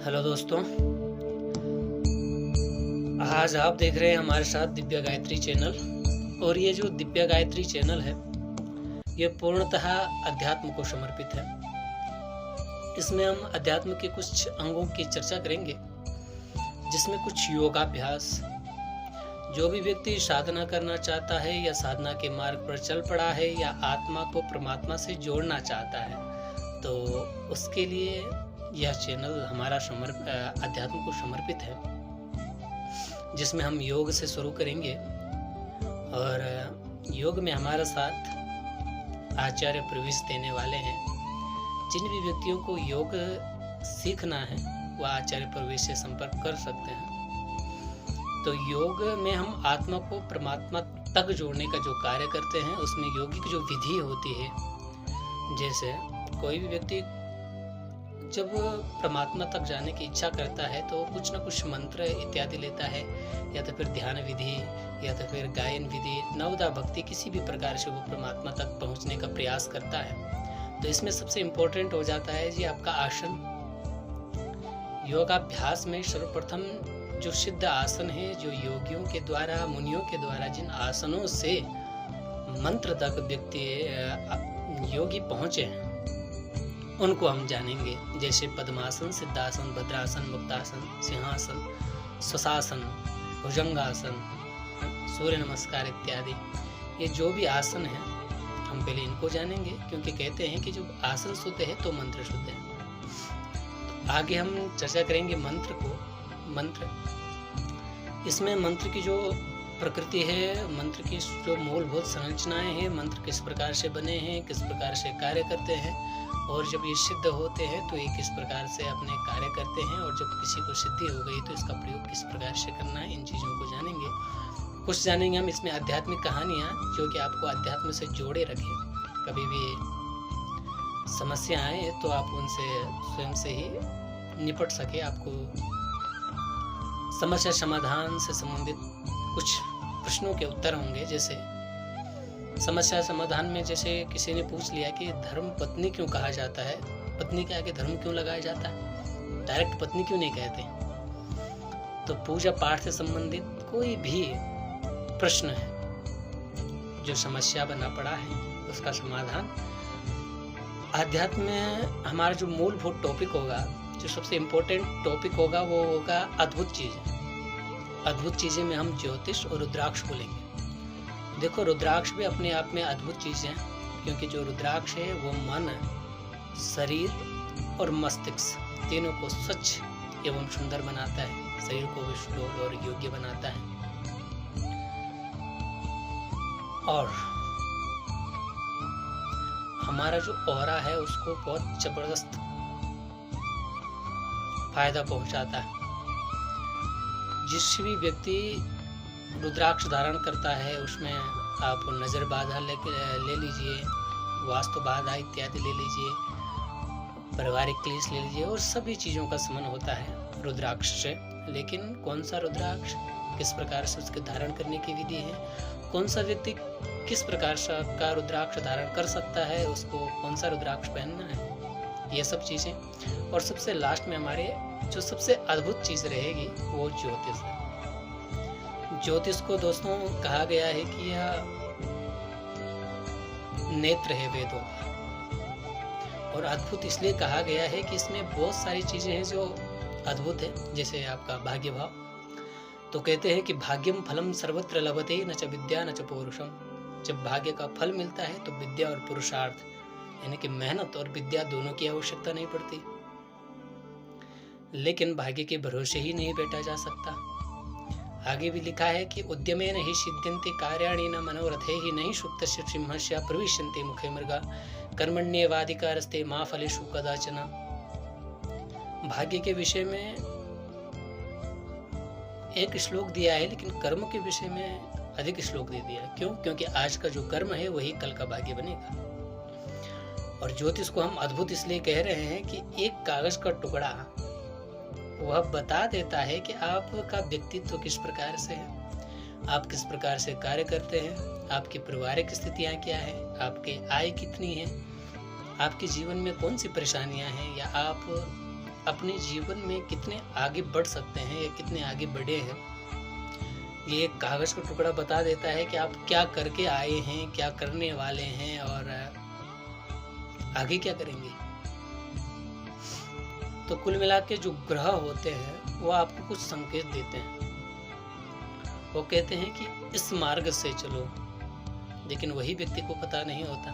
Hello दोस्तों, आज आप देख रहे हैं हमारे साथ दिव्या गायत्री चैनल। और ये जो दिव्या गायत्री चैनल है ये पूर्णतः अध्यात्म को समर्पित है। इसमें हम अध्यात्म के कुछ अंगों की चर्चा करेंगे, जिसमें कुछ योगाभ्यास, जो भी व्यक्ति साधना करना चाहता है या साधना के मार्ग पर चल पड़ा है या आत्मा को परमात्मा से जोड़ना चाहता है, तो उसके लिए यह चैनल हमारा अध्यात्म को समर्पित है, जिसमें हम योग से शुरू करेंगे। और योग में हमारे साथ आचार्य प्रवेश देने वाले हैं। जिन भी व्यक्तियों को योग सीखना है वह आचार्य प्रवेश से संपर्क कर सकते हैं। तो योग में हम आत्मा को परमात्मा तक जोड़ने का जो कार्य करते हैं, उसमें योगिक जो विधि होती है, जैसे कोई भी व्यक्ति जब परमात्मा तक जाने की इच्छा करता है तो कुछ न कुछ मंत्र इत्यादि लेता है, या तो फिर ध्यान विधि या तो फिर गायन विधि, नवदा भक्ति, किसी भी प्रकार से वो परमात्मा तक पहुंचने का प्रयास करता है। तो इसमें सबसे इम्पोर्टेंट हो जाता है जी आपका आसन। योगाभ्यास में सर्वप्रथम जो सिद्ध आसन है, जो योगियों के द्वारा, मुनियों के द्वारा जिन आसनों से मंत्र तक व्यक्ति योगी पहुंचे हैं, उनको हम जानेंगे। जैसे पद्मासन, सिद्धासन, भद्रासन, मुक्तासन, सिंहासन, स्वसासन, भुजंगासन, सूर्य नमस्कार इत्यादि। ये जो भी आसन है हम पहले इनको जानेंगे, क्योंकि कहते हैं कि जो आसन शुद्ध है तो मंत्र शुद्ध है। तो आगे हम चर्चा करेंगे मंत्र को। मंत्र, इसमें मंत्र की जो प्रकृति है, मंत्र की जो मूलभूत संरचनाएं हैं, मंत्र किस प्रकार से बने हैं, किस प्रकार से कार्य करते हैं, और जब ये सिद्ध होते हैं तो ये किस प्रकार से अपने कार्य करते हैं, और जब किसी को सिद्धि हो गई तो इसका प्रयोग किस प्रकार से करना है, इन चीज़ों को जानेंगे। कुछ जानेंगे हम इसमें आध्यात्मिक कहानियाँ, जो कि आपको अध्यात्म से जोड़े रखें। कभी भी समस्या आए तो आप उनसे स्वयं से ही निपट सके। आपको समस्या समाधान से संबंधित कुछ प्रश्नों के उत्तर होंगे। जैसे समस्या समाधान में जैसे किसी ने पूछ लिया कि धर्म पत्नी क्यों कहा जाता है, पत्नी के आगे धर्म क्यों लगाया जाता है, डायरेक्ट पत्नी क्यों नहीं कहते। तो पूजा पाठ से संबंधित कोई भी प्रश्न है, जो समस्या बना पड़ा है, उसका समाधान अध्यात्म में हमारा जो मूलभूत टॉपिक होगा, जो सबसे इम्पोर्टेंट टॉपिक होगा, वो होगा अद्भुत चीज़ें। अद्भुत चीज़ें में हम ज्योतिष और रुद्राक्ष बोलेंगे। देखो, रुद्राक्ष भी अपने आप में अद्भुत चीज़ है, क्योंकि जो रुद्राक्ष है वो मन, शरीर और मस्तिष्क तीनों को स्वच्छ एवं सुंदर बनाता है, शरीर को भी सुडौल और योग्य बनाता है। और हमारा जो ऑरा है उसको बहुत जबरदस्त फायदा पहुंचाता है। जिस भी व्यक्ति रुद्राक्ष धारण करता है उसमें आप नज़र बाधा ले लीजिए, वास्तु बाधा इत्यादि ले लीजिए, पारिवारिक क्लेश ले लीजिए, और सभी चीज़ों का समन होता है रुद्राक्ष से। लेकिन कौन सा रुद्राक्ष, किस प्रकार से उसके धारण करने की विधि है, कौन सा व्यक्ति किस प्रकार का रुद्राक्ष धारण कर सकता है, उसको कौन सा रुद्राक्ष पहनना है, ये सब चीज़ें। और सबसे लास्ट में हमारे जो सबसे अद्भुत चीज़ रहेगी वो ज्योतिष है। ज्योतिष को दोस्तों कहा गया है कि यह नेत्र है वेदों का, और अद्भुत इसलिए कहा गया है कि इसमें बहुत सारी चीजें हैं जो अद्भुत है। जैसे आपका भाग्य भाव, तो कहते हैं कि भाग्यम फलम सर्वत्र लभते न च विद्या न च पौरुषम। जब भाग्य का फल मिलता है तो विद्या और पुरुषार्थ, यानी कि मेहनत और विद्या दोनों की आवश्यकता नहीं पड़ती। लेकिन भाग्य के भरोसे ही नहीं बैठा जा सकता। आगे भी लिखा है कि उद्यमेन ही सिद्ध्यन्ति कार्याणि न मनोरथे ही नहीं सुप्तस्य सिंहस्य प्रविशन्ति मुखे मृगा कर्मण्येवाधिकारस्ते मा फलेषु कदाचन। भाग्य के विषय में एक श्लोक दिया है, लेकिन कर्म के विषय में अधिक श्लोक दे दिया है। क्यों? क्योंकि आज का जो कर्म है वही कल का भाग्य बनेगा। और ज्योतिष को हम अद्भुत इसलिए कह रहे हैं कि एक कागज का टुकड़ा वह बता देता है कि आपका व्यक्तित्व किस प्रकार से है, आप किस प्रकार से कार्य करते हैं, आपकी पारिवारिक स्थितियाँ क्या है, आपकी आय कितनी है, आपके जीवन में कौन सी परेशानियां हैं, या आप अपने जीवन में कितने आगे बढ़ सकते हैं या कितने आगे बढ़े हैं, ये एक कागज का टुकड़ा बता देता है कि आप क्या करके आए हैं, क्या करने वाले हैं और आगे क्या करेंगे। तो कुल मिला के जो ग्रह होते हैं वो आपको कुछ संकेत देते हैं। वो कहते हैं कि इस मार्ग से चलो, लेकिन वही व्यक्ति को पता नहीं होता।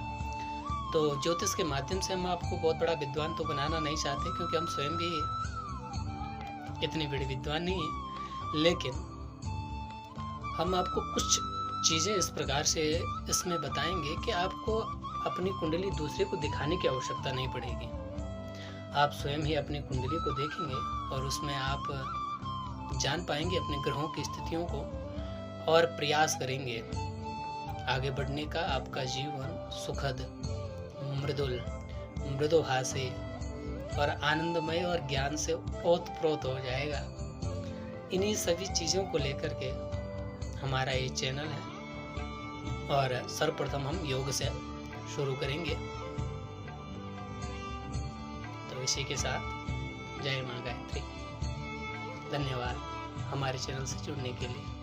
तो ज्योतिष के माध्यम से हम आपको बहुत बड़ा विद्वान तो बनाना नहीं चाहते, क्योंकि हम स्वयं भी इतने बड़े विद्वान नहीं हैं, लेकिन हम आपको कुछ चीज़ें इस प्रकार से इसमें बताएंगे कि आपको अपनी कुंडली दूसरे को दिखाने की आवश्यकता नहीं पड़ेगी। आप स्वयं ही अपनी कुंडली को देखेंगे और उसमें आप जान पाएंगे अपने ग्रहों की स्थितियों को और प्रयास करेंगे आगे बढ़ने का। आपका जीवन सुखद, मृदुल, मृदुभाषी और आनंदमय और ज्ञान से ओतप्रोत हो जाएगा। इन्हीं सभी चीज़ों को लेकर के हमारा ये चैनल है और सर्वप्रथम हम योग से शुरू करेंगे। तो इसी के साथ जय मां गायत्री। धन्यवाद हमारे चैनल से जुड़ने के लिए।